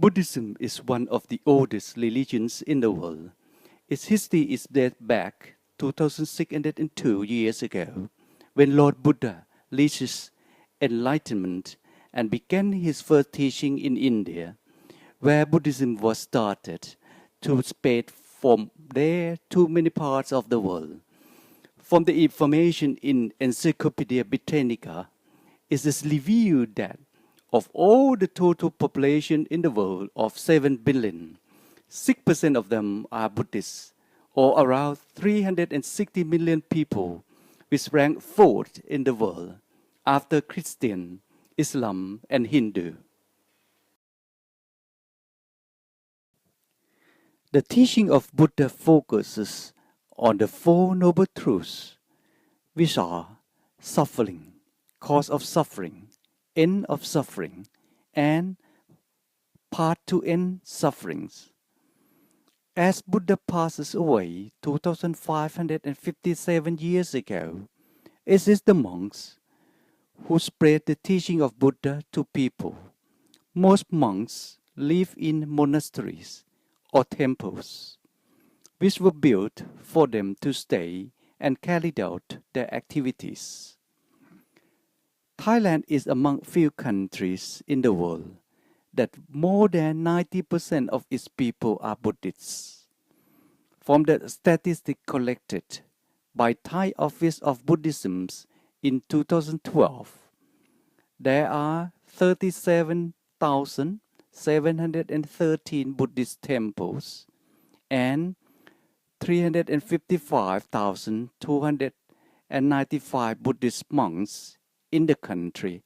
Buddhism is one of the oldest religions in the world. Its history is dated back 2602 years ago, when Lord Buddha reached his enlightenment and began his first teaching in India, where Buddhism was started, to spread from there to many parts of the world. From the information in Encyclopedia Britannica, it is revealed that of all the total population in the world of 7 billion, 6% of them are Buddhists, or around 360 million people, which rank fourth in the world, after Christian, Islam, and Hindu. The teaching of Buddha focuses on the Four Noble Truths, which are suffering, cause of suffering, end of suffering, and path to end sufferings. As Buddha passes away 2557 years ago, it is the monks who spread the teaching of Buddha to people. Most monks live in monasteries or temples, which were built for them to stay and carry out their activities. Thailand is among few countries in the world that more than 90% of its people are Buddhists. From the statistics collected by Thai Office of Buddhism in 2012, there are 37,713 Buddhist temples and 355,295 Buddhist monks in the country,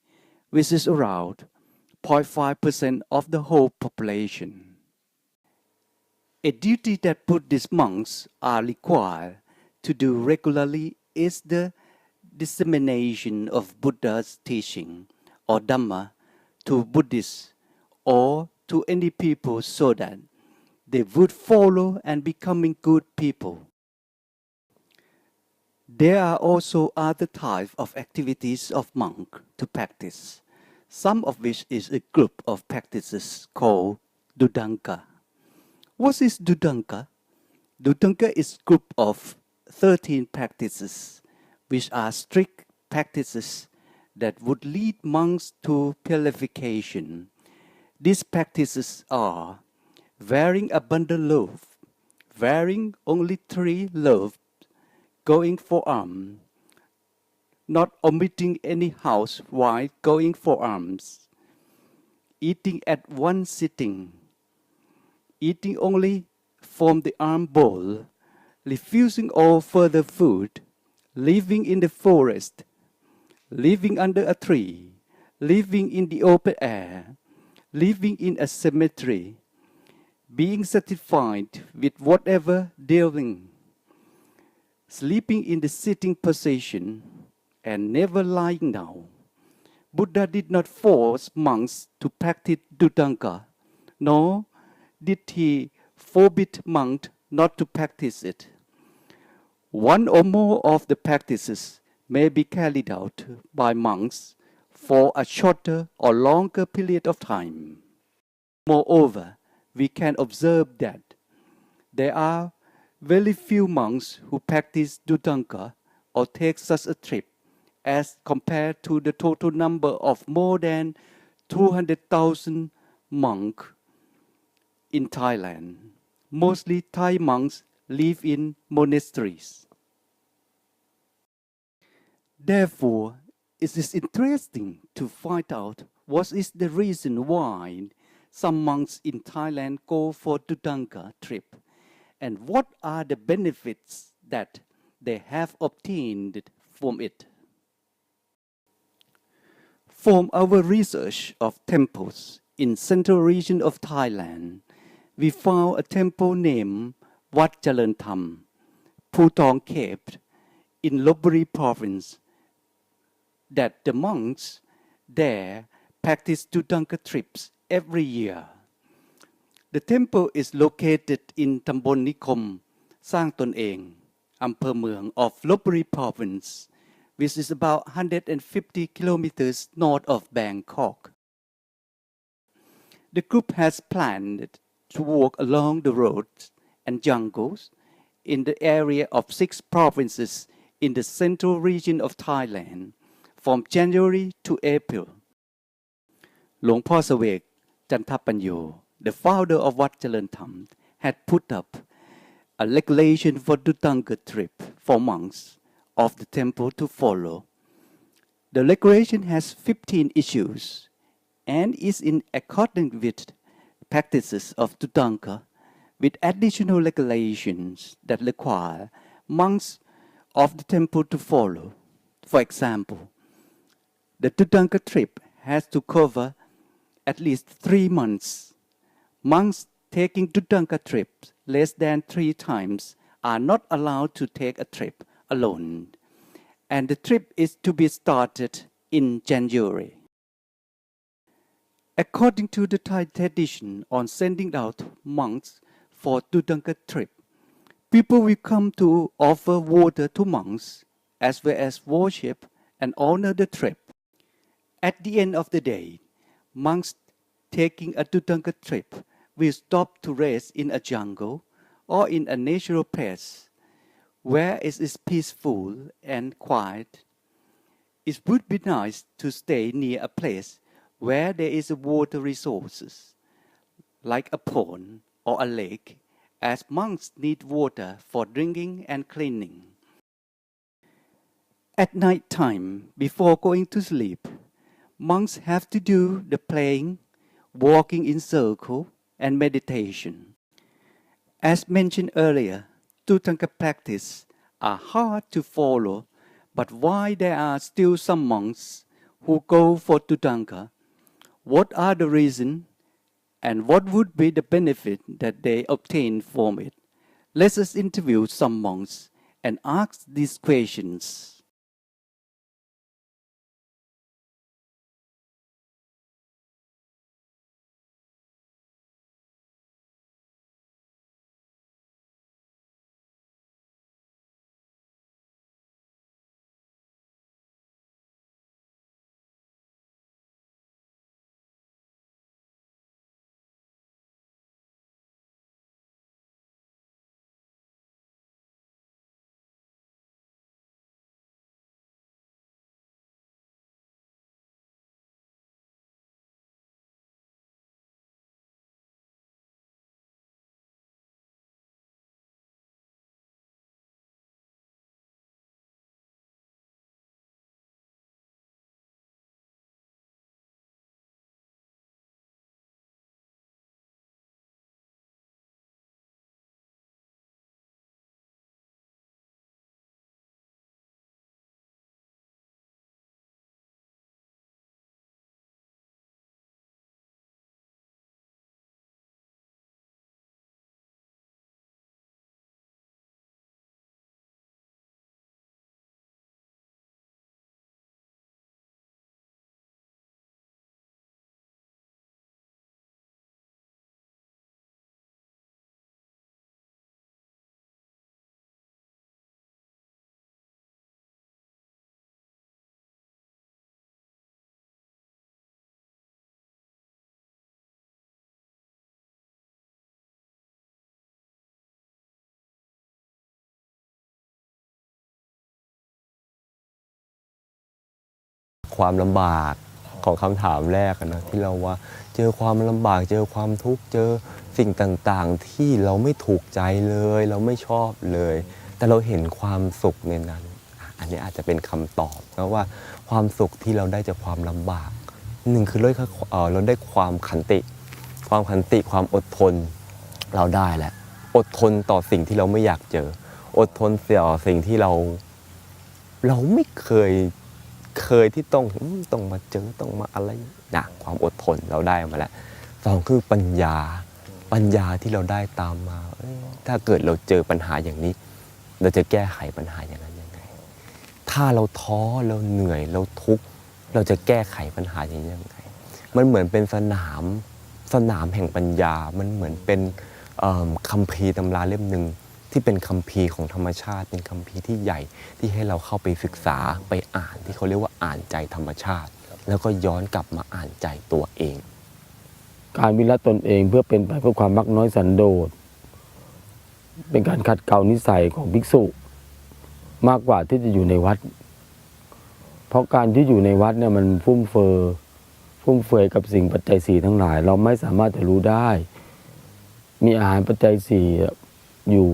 which is around 0.5% of the whole population. A duty that Buddhist monks are required to do regularly is the dissemination of Buddha's teaching or Dhamma to Buddhists or to any people so that they would follow and becoming good people. There are also other types of activities of monk to practice, some of which is a group of practices called dhutanga. What is dhutanga? Dhutanga is a group of 13 practices, which are strict practices that would lead monks to purification. These practices are wearing a bundle loaf, wearing only 3 loaves, going for alms, not omitting any house while going for alms, eating at one sitting, eating only from the alms bowl, refusing all further food, living in the forest, living under a tree, living in the open air, living in a cemetery, being satisfied with whatever dealing, sleeping in the sitting position, and never lying down. Buddha did not force monks to practice dhutanga, nor did he forbid monks not to practice it. One or more of the practices may be carried out by monks for a shorter or longer period of time. Moreover, we can observe that there are very few monks who practice dhutanga or take such a trip as compared to the total number of more than 200,000 monks in Thailand. Mostly Thai monks live in monasteries. Therefore, it is interesting to find out what is the reason why some monks in Thailand go for dhutanga trip, and what are the benefits that they have obtained from it. From our research of temples in central region of Thailand, we found a temple named Wat Chalern Tham, Putong Cave, in Lopburi province, that the monks there practice dhutanga trips every year. The temple is located in Tambon Nikom สร้างตนเอง อำเภอเมือง of Lopburi province, which is about 150 kilometers north of Bangkok. The group has planned to walk along the roads and jungles in the area of 6 provinces in the central region of Thailand from January to April. หลวงพ่อเสวกจันทปัญโย the founder of วัดเจริญธรรม had put up a regulation for Dhutanga trip for monks of the temple to follow. The regulation has 15 issues and is in accordance with practices of Dhutanga with additional regulations that require monks of the temple to follow. For example, the Dhutanga trip has to cover at least 3 months. Monks taking Dhutanga trips less than 3 times are not allowed to take a trip alone, and the trip is to be started in January. According to the Thai tradition on sending out monks for Dhutanga trip, people will come to offer water to monks as well as worship and honor the trip. At the end of the day, monks taking a Dhutanga trip will stop to rest in a jungle or in a natural place where it is peaceful and quiet. It would be nice to stay near a place where there is water resources, like a pond or a lake, as monks need water for drinking and cleaning. At night time, before going to sleep, monks have to do the praying, walking in circle, and meditation. As mentioned earlier, Dhutanga practice are hard to follow, but why there are still some monks who go for Dhutanga? What are the reasons and what would be the benefit that they obtain from it? Let us interview some monks and ask these questions.ความลำบากของคำถามแรกนะที่เราว่าเจอความลำบากเจอความทุกข์เจอสิ่งต่างๆที่เราไม่ถูกใจเลยเราไม่ชอบเลยแต่เราเห็นความสุขในนั้นอันนี้อาจจะเป็นคำตอบนะว่าความสุขที่เราได้จากความลำบากหนึ่งคือเราได้ความขันติความอดทนเราได้แหละอดทนต่อสิ่งที่เราไม่อยากเจออดทนต่อสิ่งที่เราไม่เคยที่ต้องมาเจอต้องมาอะไรนะความอดทนเราได้มาแล้วสองคือปัญญาที่เราได้ตามมาถ้าเกิดเราเจอปัญหาอย่างนี้เราจะแก้ไขปัญหาอย่างนั้นยังไงถ้าเราท้อเราเหนื่อยเราทุกข์เราจะแก้ไขปัญหาอย่างนี้ยังไงมันเหมือนเป็นสนามแห่งปัญญามันเหมือนเป็นคัมภีร์ตำราเล่มหนึ่งที่เป็นคัมภีร์ของธรรมชาติเป็นคัมภีร์ที่ใหญ่ที่ให้เราเข้าไปศึกษาไปอ่านที่เขาเรียกว่าอ่านใจธรรมชาติแล้วก็ย้อนกลับมาอ่านใจตัวเอง การวิรัติตนเองเพื่อเป็นไปเพื่อความมักน้อยสันโดษเป็นการขัดเกลานิสัยของภิกษุมากกว่าที่จะอยู่ในวัดเพราะการที่อยู่ในวัดเนี่ยมันฟุ่มเฟือยกับสิ่งปัจจัยสี่ทั้งหลายเราไม่สามารถจะรู้ได้มีอาหารปัจจัยสี่อยู่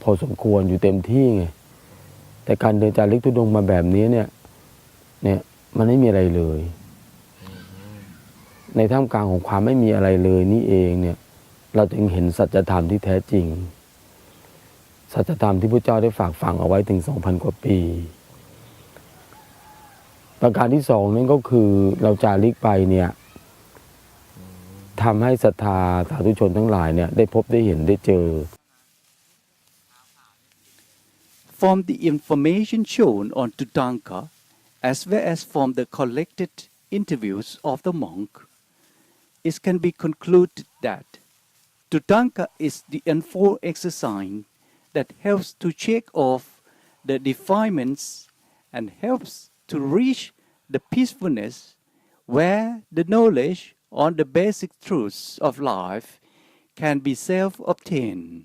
พอสมควรอยู่เต็มที่ไงแต่การเดินจาริกธุดงค์มาแบบนี้เนี่ยมันไม่มีอะไรเลยในท่ามกลางของความไม่มีอะไรเลยนี่เองเนี่ยเราจึงเห็นสัจธรรมที่แท้จริงสัจธรรมที่พระเจ้าได้ฝากฝังเอาไว้ถึง 2,000 กว่าปีประการที่สองนั่นก็คือเราจาริกไปเนี่ยทำให้ศรัทธาสาธุชนทั้งหลายเนี่ยได้พบได้เห็นได้เจอ From the information shown on Dhutanga, as well as from the collected interviews of the monk, it can be concluded that Dhutanga is the unfold exercise that helps to shake off the defilements and helps to reach the peacefulness where the knowledge on the basic truths of life can be self-obtained.